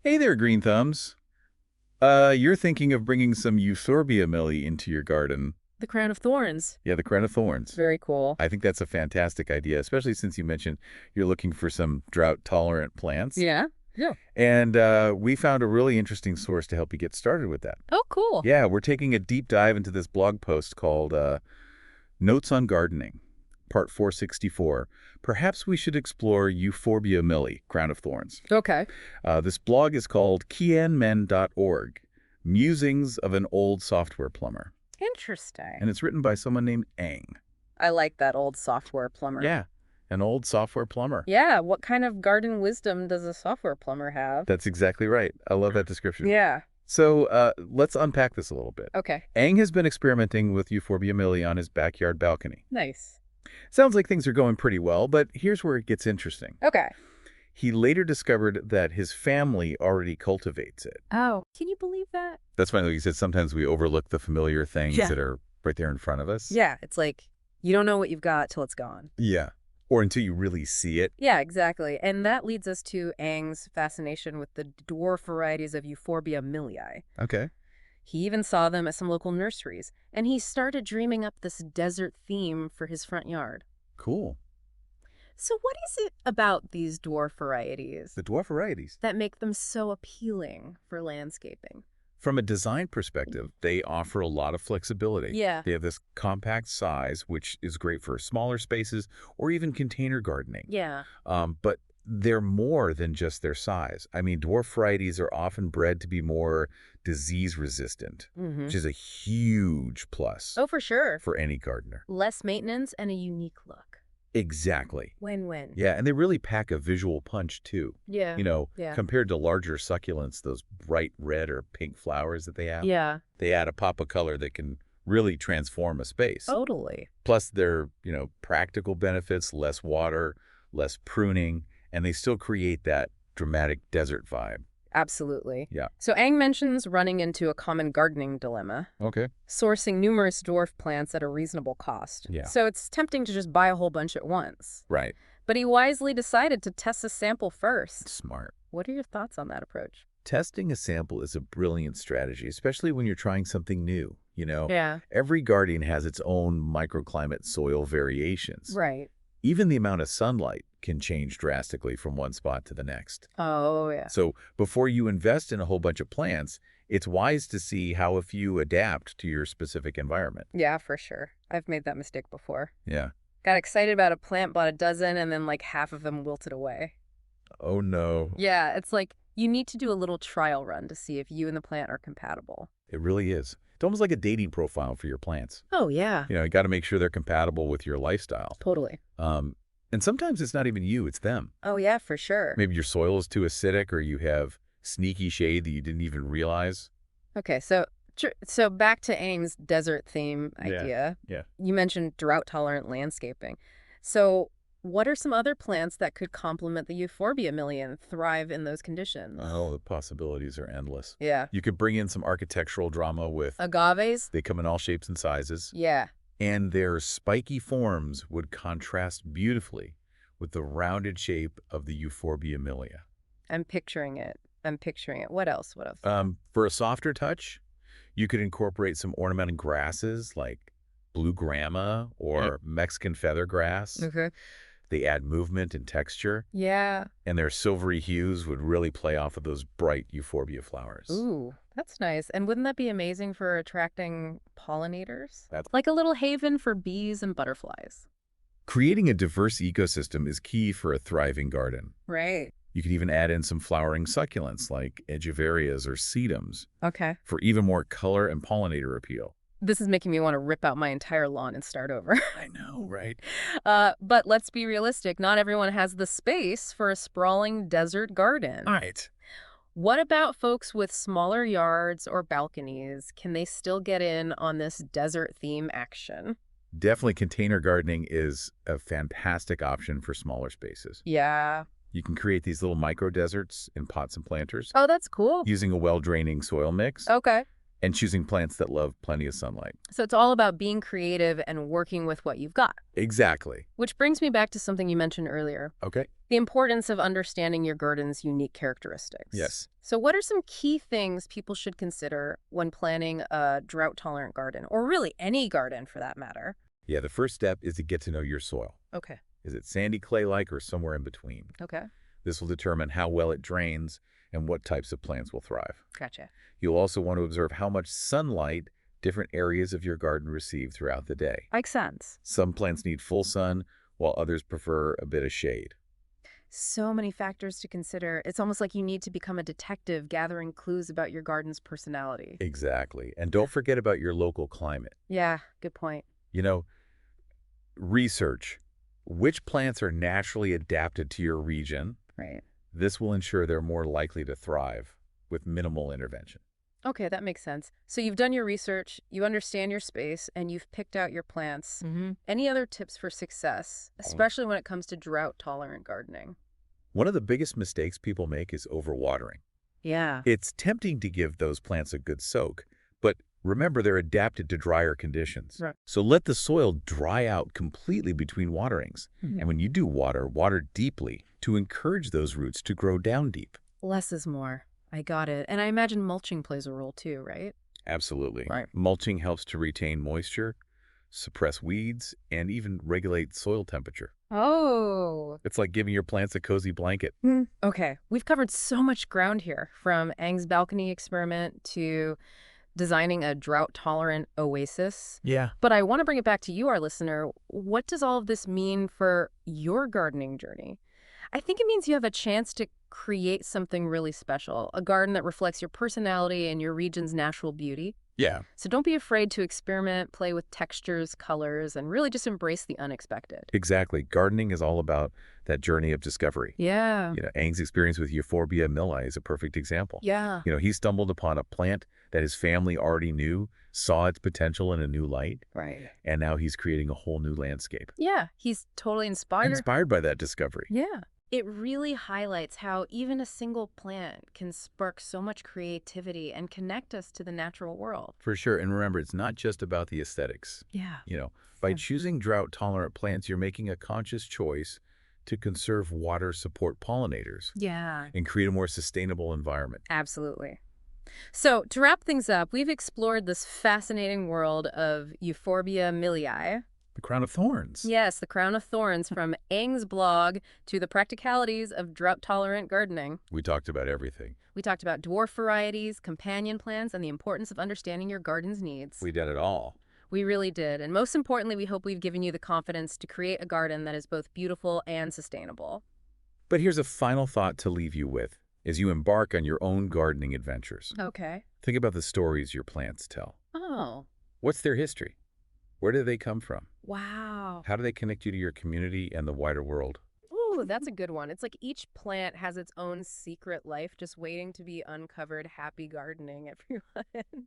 Hey there, Green Thumbs. You're thinking of bringing some Euphorbia milii into your garden. The Crown of Thorns. Yeah, the Crown of Thorns. Very cool. I think that's a fantastic idea, especially since you mentioned you're looking for some drought-tolerant plants. Yeah. Yeah. And we found a really interesting source to help you get started with that. Oh, cool. Yeah, we're taking a deep dive into this blog post called Notes on Gardening, Part 464. Perhaps we should explore Euphorbia milii, Crown of Thorns. Okay. This blog is called kianmen.org, Musings of an Old Software Plumber. Interesting. And it's written by someone named Ang. I like that old software plumber. Yeah, an old software plumber. Yeah. What kind of garden wisdom does a software plumber have? That's exactly right. I love that description. Yeah. So let's unpack this a little bit. Okay. Ang has been experimenting with Euphorbia milii on his backyard balcony. Nice. Sounds like things are going pretty well, but here's where it gets interesting. Okay. He later discovered that his family already cultivates it. Oh, can you believe that? That's funny. Like you said, sometimes we overlook the familiar things Yeah. that are right there in front of us. Yeah. It's like you don't know what you've got till it's gone. Yeah. Or until you really see it. Yeah, exactly. And that leads us to Ang's fascination with the dwarf varieties of Euphorbia milii. Okay. He even saw them at some local nurseries, and he started dreaming up this desert theme for his front yard. Cool. So what is it about these dwarf varieties The dwarf varieties. that make them so appealing for landscaping? From a design perspective, they offer a lot of flexibility. Yeah. They have this compact size, which is great for smaller spaces or even container gardening. Yeah. But they're more than just their size. I mean, dwarf varieties are often bred to be more disease resistant, Mm-hmm. which is a huge plus Oh, for sure. for any gardener. Less maintenance and a unique look. Exactly. Win-win. Yeah, and they really pack a visual punch too. Yeah. Yeah. Compared to larger succulents, those bright red or pink flowers that they have, Yeah. they add a pop of color that can really transform a space. Totally. Plus, they're, practical benefits, less water, less pruning, and they still create that dramatic desert vibe. Absolutely. Yeah. So Ang mentions running into a common gardening dilemma. Okay. Sourcing numerous dwarf plants at a reasonable cost. Yeah. So it's tempting to just buy a whole bunch at once. Right. But he wisely decided to test a sample first. Smart. What are your thoughts on that approach? Testing a sample is a brilliant strategy, especially when you're trying something new. Yeah. Every garden has its own microclimate soil variations. Right. Even the amount of sunlight can change drastically from one spot to the next. Oh, yeah. So before you invest in a whole bunch of plants, it's wise to see how a few adapt to your specific environment. Yeah, for sure. I've made that mistake before. Yeah. Got excited about a plant, bought a dozen, and then like half of them wilted away. Oh, no. Yeah, it's like you need to do a little trial run to see if you and the plant are compatible. It really is. It's almost like a dating profile for your plants. Oh, yeah. You got to make sure they're compatible with your lifestyle. Totally. And sometimes it's not even you, it's them. Oh, yeah, for sure. Maybe your soil is too acidic or you have sneaky shade that you didn't even realize. Okay, so back to Ang's desert theme idea. Yeah. You mentioned drought-tolerant landscaping. So what are some other plants that could complement the Euphorbia milii and thrive in those conditions? Oh, the possibilities are endless. Yeah. You could bring in some architectural drama with, Agaves? they come in all shapes and sizes. Yeah. And their spiky forms would contrast beautifully with the rounded shape of the Euphorbia milii. I'm picturing it. What else? For a softer touch, you could incorporate some ornamental grasses like blue grama or Mexican feathergrass. Okay. They add movement and texture, Yeah. and their silvery hues would really play off of those bright Euphorbia flowers. Ooh, that's nice. And wouldn't that be amazing for attracting pollinators? That's Like a little haven for bees and butterflies. Creating a diverse ecosystem is key for a thriving garden. Right. You could even add in some flowering succulents like edgivarias or sedums Okay. for even more color and pollinator appeal. This is making me want to rip out my entire lawn and start over. I know, right? But let's be realistic. Not everyone has the space for a sprawling desert garden. All right. What about folks with smaller yards or balconies? Can they still get in on this desert theme action? Definitely container gardening is a fantastic option for smaller spaces. Yeah. You can create these little micro deserts in pots and planters Oh, that's cool. using a well-draining soil mix Okay. and choosing plants that love plenty of sunlight. So it's all about being creative and working with what you've got. Exactly. Which brings me back to something you mentioned earlier. Okay. The importance of understanding your garden's unique characteristics. Yes. So what are some key things people should consider when planning a drought-tolerant garden, or really any garden for that matter? Yeah, the first step is to get to know your soil. Okay. Is it sandy clay-like or somewhere in between? Okay. This will determine how well it drains and what types of plants will thrive. Gotcha. You'll also want to observe how much sunlight different areas of your garden receive throughout the day. Makes sense. Some plants need full sun, while others prefer a bit of shade. So many factors to consider. It's almost like you need to become a detective gathering clues about your garden's personality. Exactly. And don't forget about your local climate. Yeah, good point. You know, research which plants are naturally adapted to your region. Right. This will ensure they're more likely to thrive with minimal intervention. Okay, that makes sense. So you've done your research, you understand your space, and you've picked out your plants. Any other tips for success, especially when it comes to drought-tolerant gardening? One of the biggest mistakes people make is overwatering. Yeah. It's tempting to give those plants a good soak, but remember they're adapted to drier conditions. Right. So let the soil dry out completely between waterings. And when you do water, water deeply to encourage those roots to grow down deep. Less is more. I got it. And I imagine mulching plays a role too, right? Absolutely. Right. Mulching helps to retain moisture, suppress weeds, and even regulate soil temperature. Oh. It's like giving your plants a cozy blanket. Okay, we've covered so much ground here, from Ang's balcony experiment to designing a drought-tolerant oasis. Yeah. But I want to bring it back to you, our listener. What does all of this mean for your gardening journey? I think it means you have a chance to create something really special, a garden that reflects your personality and your region's natural beauty. Yeah. So don't be afraid to experiment, play with textures, colors, and really just embrace the unexpected. Exactly. Gardening is all about that journey of discovery. Yeah. Ang's experience with Euphorbia milii is a perfect example. Yeah. He stumbled upon a plant that his family already knew, saw its potential in a new light, Right. and now he's creating a whole new landscape. Yeah, he's totally inspired. Inspired by that discovery. Yeah. It really highlights how even a single plant can spark so much creativity and connect us to the natural world. For sure. And remember, it's not just about the aesthetics. Yeah. By choosing drought-tolerant plants, you're making a conscious choice to conserve water, support pollinators, Yeah. and create a more sustainable environment. Absolutely. So to wrap things up, we've explored this fascinating world of Euphorbia milii. The Crown of Thorns. Yes, the Crown of Thorns, from Ang's blog to the practicalities of drought-tolerant gardening. We talked about everything. We talked about dwarf varieties, companion plants, and the importance of understanding your garden's needs. We did it all. We really did. And most importantly, we hope we've given you the confidence to create a garden that is both beautiful and sustainable. But here's a final thought to leave you with as you embark on your own gardening adventures. Okay. Think about the stories your plants tell. Oh, What's their history? Where do they come from? wow. How do they connect you to your community and the wider world? Ooh, that's a good one. It's like each plant has its own secret life just waiting to be uncovered. Happy gardening, everyone.